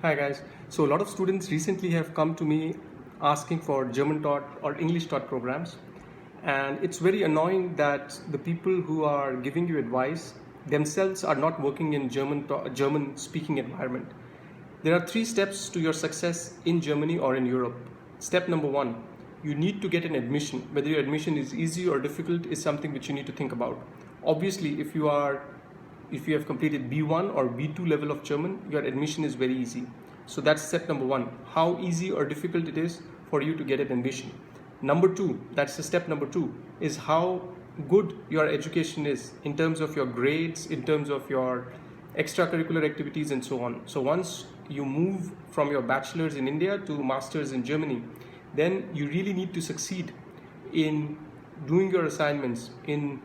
Hi guys. So a lot of students recently have come to me asking for German taught or English taught programs. And it's very annoying that the people who are giving you advice themselves are not working in German speaking environment. There are 3 steps to your success in Germany or in Europe. Step number 1, you need to get an admission. Whether your admission is easy or difficult is something which you need to think about. Obviously, if you have completed B1 or B2 level of German, your admission is very easy. So that's step number 1, how easy or difficult it is for you to get an admission. Number 2, that's the step number 2, is how good your education is in terms of your grades, in terms of your extracurricular activities and so on. So once you move from your bachelor's in India to master's in Germany, then you really need to succeed in doing your assignments, in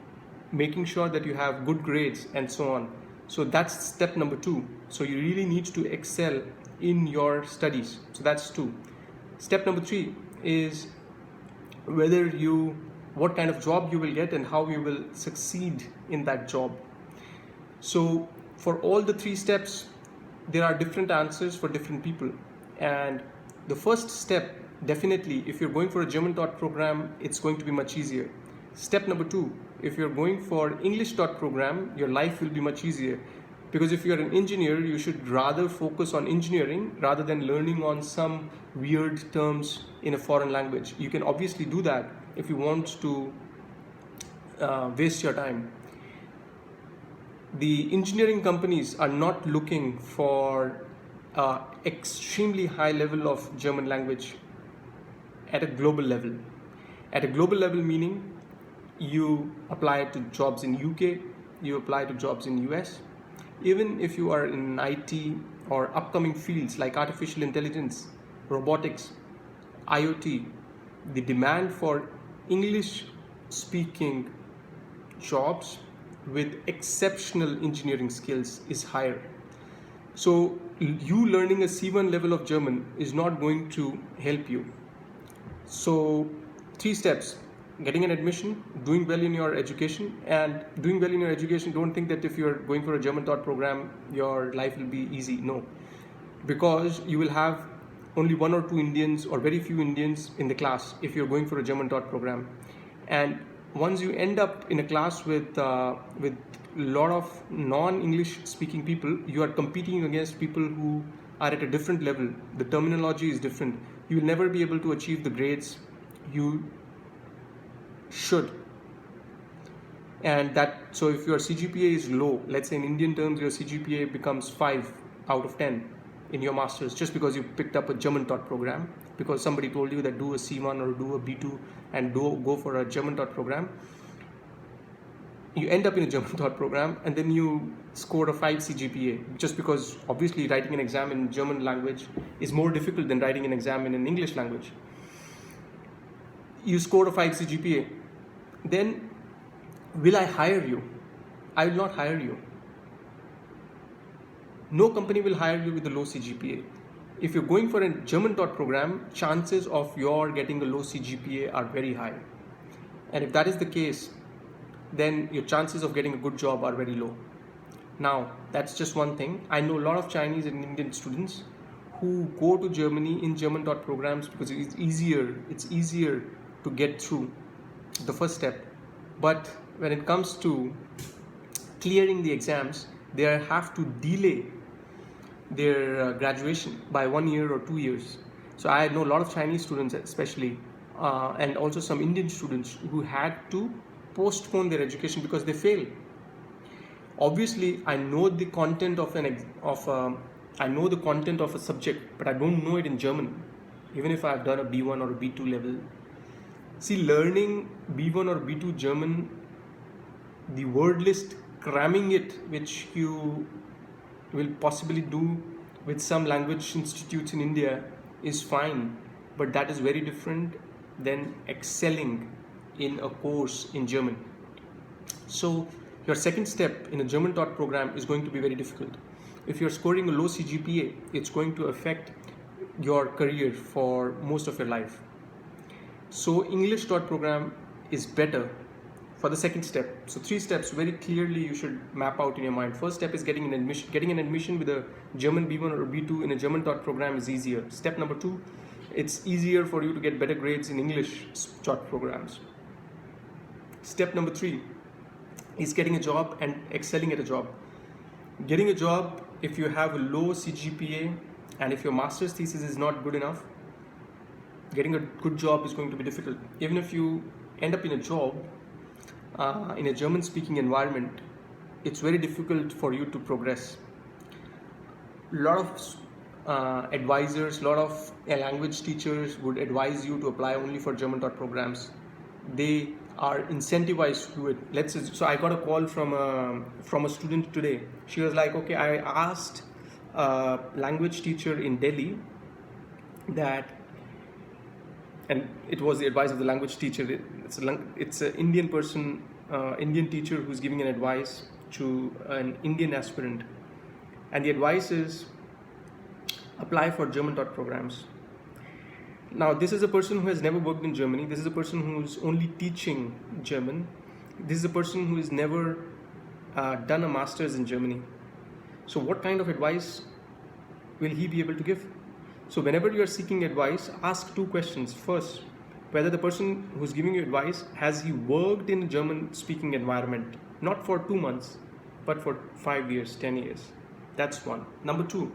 making sure that you have good grades and so on. So that's step number 2. So you really need to excel in your studies. So that's 2. Step number 3 is what kind of job you will get and how you will succeed in that job. So for all the 3 steps, there are different answers for different people. And the first step, definitely, if you're going for a German taught program, it's going to be much easier. Step number 2, if you're going for English taught program, your life will be much easier. Because if you're an engineer, you should rather focus on engineering rather than learning on some weird terms in a foreign language. You can obviously do that if you want to waste your time. The engineering companies are not looking for extremely high level of German language at a global level. At a global level meaning you apply to jobs in UK, you apply to jobs in US. Even if you are in IT or upcoming fields like artificial intelligence, robotics, IoT, the demand for English speaking jobs with exceptional engineering skills is higher. So you learning a C1 level of German is not going to help you. So 3 steps: getting an admission, doing well in your education. And doing well in your education, don't think that if you're going for a German taught program, your life will be easy. No, because you will have only 1 or 2 Indians or very few Indians in the class if you're going for a German taught program. And once you end up in a class with a lot of non-English speaking people, you are competing against people who are at a different level. The terminology is different. You will never be able to achieve the grades you should. And so if your CGPA is low, let's say in Indian terms your CGPA becomes 5 out of 10 in your masters, just because you picked up a German taught program, because somebody told you that do a C1 or do a B2 and go for a German taught program, you end up in a German taught program and then you scored a 5 CGPA, just because obviously writing an exam in German language is more difficult than writing an exam in an English language. You scored a 5 CGPA, then will I hire you? I will not hire you. No company will hire you with a low CGPA. If you're going for a German taught program, chances of your getting a low CGPA are very high. And if that is the case, then your chances of getting a good job are very low. Now, that's just one thing. I know a lot of Chinese and Indian students who go to Germany in German taught programs because it's easier to get through the first step. But when it comes to clearing the exams, they have to delay their graduation by 1 year or 2 years. So I know a lot of Chinese students especially, and also some Indian students who had to postpone their education because they failed. Obviously, I know the content of a subject, but I don't know it in German, even if I've done a B1 or a B2 level. See, learning B1 or B2 German, the word list, cramming it, which you will possibly do with some language institutes in India, is fine, but that is very different than excelling in a course in German. So your second step in a German taught program is going to be very difficult. If you're scoring a low CGPA, it's going to affect your career for most of your life. So English taught program is better for the second step. So 3 steps very clearly you should map out in your mind. First step is getting an admission. Getting an admission with a German B1 or B2 in a German taught program is easier. Step number 2, it's easier for you to get better grades in English taught programs. Step number 3 is getting a job and excelling at a job. Getting a job, if you have a low CGPA and if your master's thesis is not good enough, getting a good job is going to be difficult. Even if you end up in a job in a German speaking environment, it's very difficult for you to progress. A lot of advisors, a lot of language teachers would advise you to apply only for German taught programs. They are incentivized to do it. So I got a call from a student today. She was like, okay, I asked a language teacher in Delhi that, and it was the advice of the language teacher. It's an Indian person, Indian teacher who's giving an advice to an Indian aspirant, and the advice is apply for German taught programs. Now, this is a person who has never worked in Germany. This is a person who's only teaching German. This is a person who has never done a master's in Germany. So what kind of advice will he be able to give? So whenever you are seeking advice, ask 2 questions. First, whether the person who's giving you advice, has he worked in a German speaking environment? Not for 2 months, but for 5 years, 10 years. That's one. Number 2,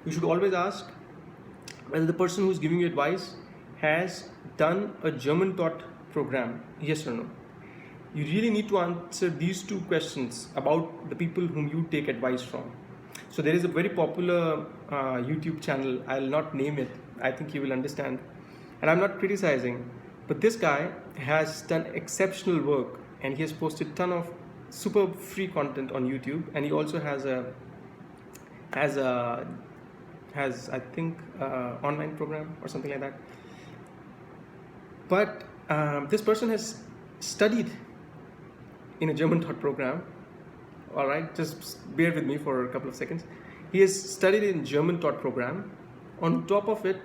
you should always ask whether the person who's giving you advice has done a German taught program, yes or no. You really need to answer these 2 questions about the people whom you take advice from. So there is a very popular YouTube channel, I'll not name it, I think you will understand, and I'm not criticizing, but this guy has done exceptional work and he has posted a ton of super free content on YouTube, and he also has I think online program or something like that. But this person has studied in a German taught program. All right, just bear with me for a couple of seconds. He has studied in German taught program. On top of it,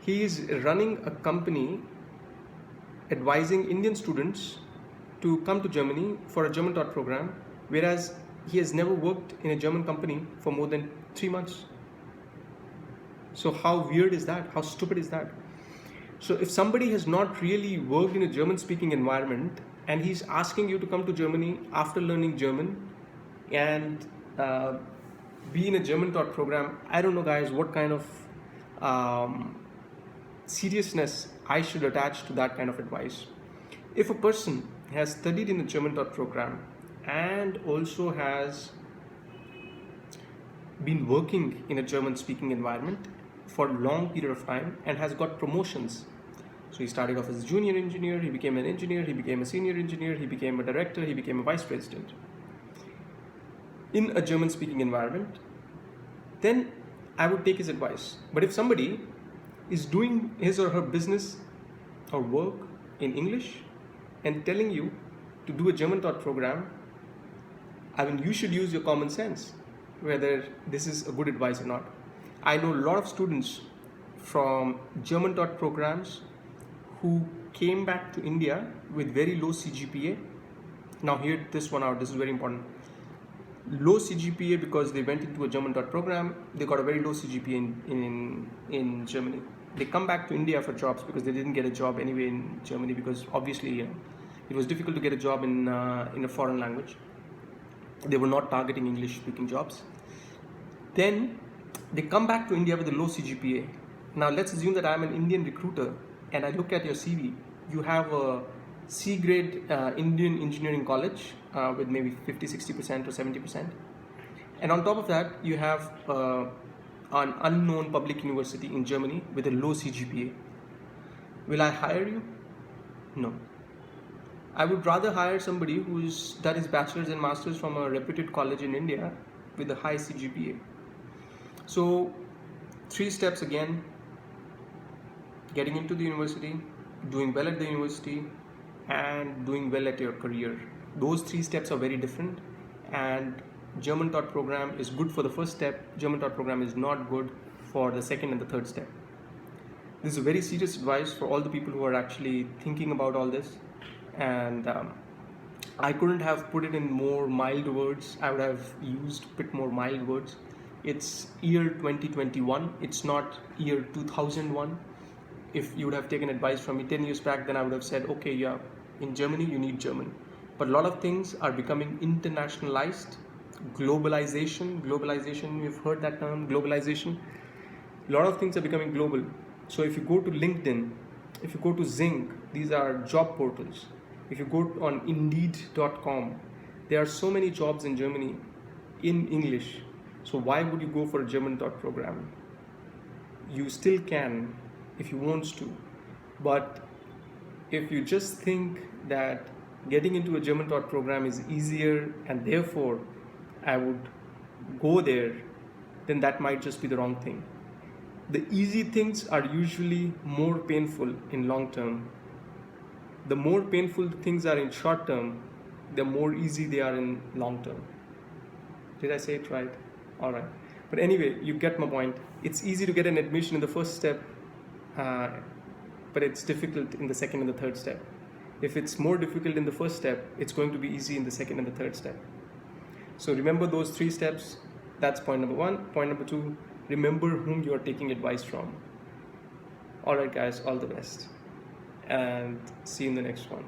he is running a company advising Indian students to come to Germany for a German taught program, whereas he has never worked in a German company for more than 3 months. So how weird is that? How stupid is that? So if somebody has not really worked in a German speaking environment and he's asking you to come to Germany after learning German and be in a German taught program, I don't know guys what kind of seriousness I should attach to that kind of advice. If a person has studied in a German taught program and also has been working in a German speaking environment for a long period of time and has got promotions. So he started off as a junior engineer, he became an engineer, he became a senior engineer, he became a director, he became a vice president in a German speaking environment, then I would take his advice. But if somebody is doing his or her business or work in English and telling you to do a German taught program, I mean, you should use your common sense whether this is a good advice or not. I know a lot of students from German taught programs who came back to India with very low CGPA. Now hear this one out, this is very important. Low CGPA because they went into a German taught program, they got a very low CGPA in Germany. They come back to India for jobs because they didn't get a job anyway in Germany because obviously it was difficult to get a job in a foreign language. They were not targeting English speaking jobs. Then they come back to India with a low CGPA. Now let's assume that I'm an Indian recruiter and I look at your CV. You have a C grade Indian engineering college with maybe 50-60% or 70%. And on top of that, you have an unknown public university in Germany with a low CGPA. Will I hire you? No. I would rather hire somebody who's done his bachelor's and master's from a reputed college in India with a high CGPA. So 3 steps again: getting into the university, doing well at the university, and doing well at your career. Those 3 steps are very different, and German taught program is good for the first step. German taught program is not good for the second and the third step. This is a very serious advice for all the people who are actually thinking about all this, and I couldn't have put it in more mild words. I would have used a bit more mild words. It's year 2021. It's not year 2001. If you would have taken advice from me 10 years back, then I would have said, okay, yeah, in Germany, you need German. But a lot of things are becoming internationalized. Globalization, you've heard that term, globalization. A lot of things are becoming global. So if you go to LinkedIn, if you go to Zing, these are job portals. If you go on Indeed.com, there are so many jobs in Germany in English. So why would you go for a German program? You still can if you want to, but if you just think that getting into a German program is easier and therefore I would go there, then that might just be the wrong thing. The easy things are usually more painful in long term. The more painful things are in short term, the more easy they are in long term. Did I say it right? All right. But anyway, you get my point. It's easy to get an admission in the first step, but it's difficult in the second and the third step. If it's more difficult in the first step, it's going to be easy in the second and the third step. So remember those 3 steps. That's point number 1. Point number 2, remember whom you are taking advice from. All right, guys, all the best. And see you in the next one.